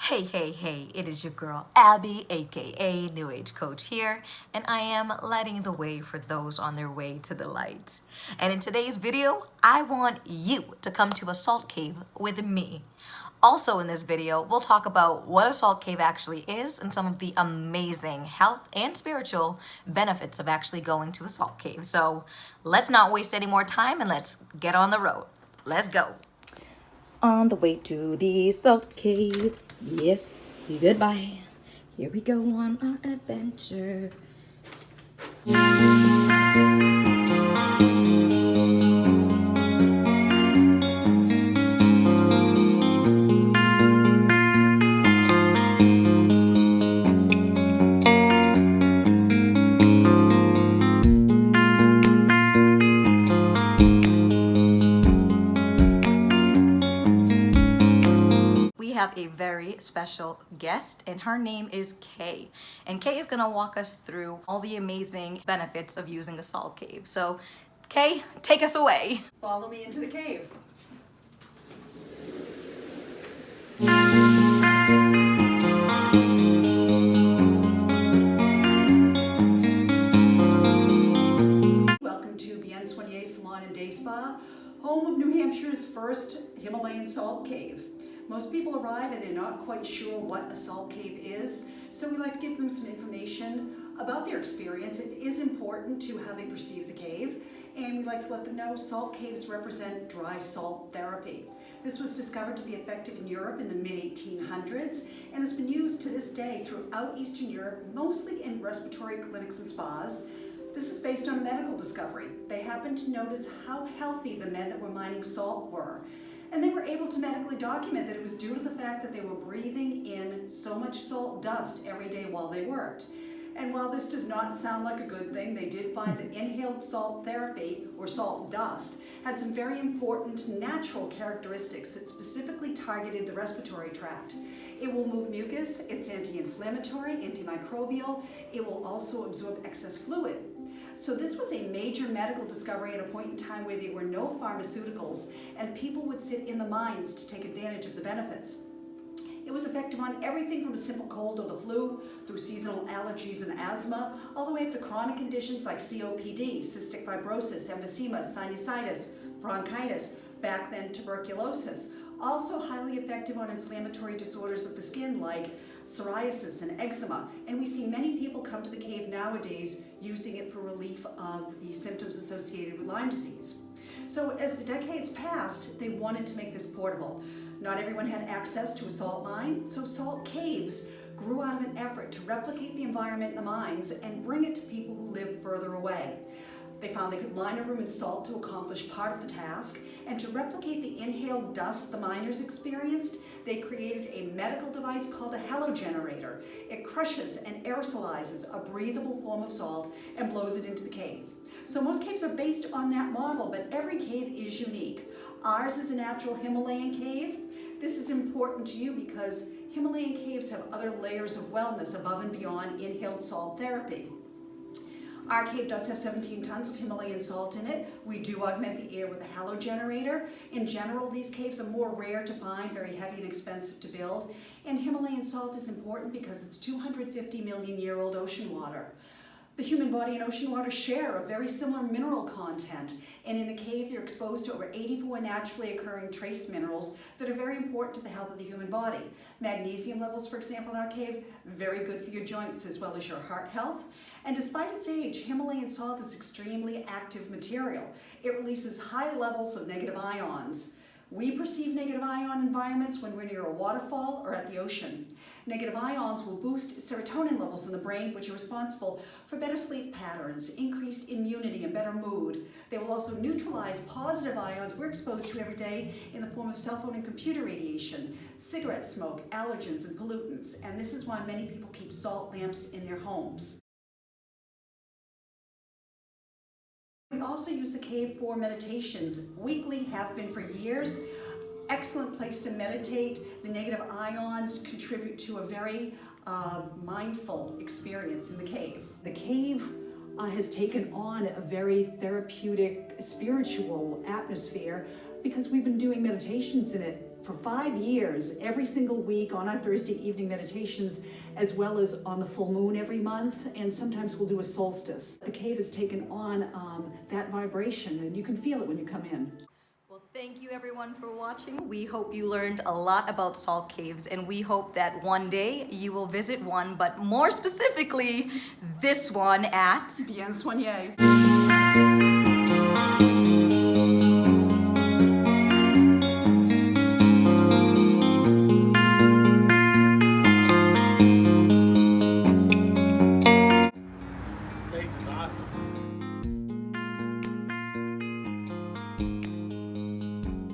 Hey, it is your girl Abby, aka New Age Coach here, and I am lighting the way for those on their way to the lights. And in today's video, I want you to come to a salt cave with me. Also in this video, we'll talk about what a salt cave actually is and some of the amazing health and spiritual benefits of actually going to a salt cave. So let's not waste any more time and let's get on the road. Let's go. On the way to the salt cave. Yes, goodbye. Here we go on our adventure. Have a very special guest, and her name is Kay. And Kay is gonna walk us through all the amazing benefits of using a salt cave. So, Kay, take us away. Follow me into the cave. Welcome to Soigne Salon and Day Spa, home of New Hampshire's first Himalayan salt cave. Most people arrive and they're not quite sure what a salt cave is, so we like to give them some information about their experience. It is important to how they perceive the cave, and we like to let them know salt caves represent dry salt therapy. This was discovered to be effective in Europe in the mid-1800s and has been used to this day throughout Eastern Europe, mostly in respiratory clinics and spas. This is based on medical discovery. They happened to notice how healthy the men that were mining salt were. And they were able to medically document that it was due to the fact that they were breathing in so much salt dust every day while they worked. And while this does not sound like a good thing, they did find that inhaled salt therapy, or salt dust, had some very important natural characteristics that specifically targeted the respiratory tract. It will move mucus, it's anti-inflammatory, antimicrobial, it will also absorb excess fluid. So this was a major medical discovery at a point in time where there were no pharmaceuticals and people would sit in the mines to take advantage of the benefits. It was effective on everything from a simple cold or the flu, through seasonal allergies and asthma, all the way up to chronic conditions like COPD, cystic fibrosis, emphysema, sinusitis, bronchitis, back then tuberculosis. Also highly effective on inflammatory disorders of the skin like psoriasis and eczema. And we see many people come to the cave nowadays using it for relief of the symptoms associated with Lyme disease. So as the decades passed, they wanted to make this portable. Not everyone had access to a salt mine, so salt caves grew out of an effort to replicate the environment in the mines and bring it to people who live further away. They found they could line a room in salt to accomplish part of the task, and to replicate the inhaled dust the miners experienced, they created a medical device called a halogenerator. It crushes and aerosolizes a breathable form of salt and blows it into the cave. So most caves are based on that model, but every cave is unique. Ours is a natural Himalayan cave. This is important to you because Himalayan caves have other layers of wellness above and beyond inhaled salt therapy. Our cave does have 17 tons of Himalayan salt in it. We do augment the air with a halogenerator. In general, these caves are more rare to find, very heavy and expensive to build. And Himalayan salt is important because it's 250 million year old ocean water. The human body and ocean water share a very similar mineral content, and in the cave you're exposed to over 84 naturally occurring trace minerals that are very important to the health of the human body. Magnesium levels, for example, in our cave, very good for your joints as well as your heart health. And despite its age, Himalayan salt is extremely active material. It releases high levels of negative ions. We perceive negative ion environments when we're near a waterfall or at the ocean. Negative ions will boost serotonin levels in the brain, which are responsible for better sleep patterns, increased immunity, and better mood. They will also neutralize positive ions we're exposed to every day in the form of cell phone and computer radiation, cigarette smoke, allergens, and pollutants. And this is why many people keep salt lamps in their homes. We also use the cave for meditations. Weekly, have been for years. Excellent place to meditate. The negative ions contribute to a very mindful experience in the cave. The cave has taken on a very therapeutic, spiritual atmosphere because we've been doing meditations in it for 5 years, every single week on our Thursday evening meditations, as well as on the full moon every month, and sometimes we'll do a solstice. The cave has taken on that vibration, and you can feel it when you come in. Well, thank you everyone for watching. We hope you learned a lot about salt caves, and we hope that one day you will visit one, but more specifically, this one at Bien Soigne.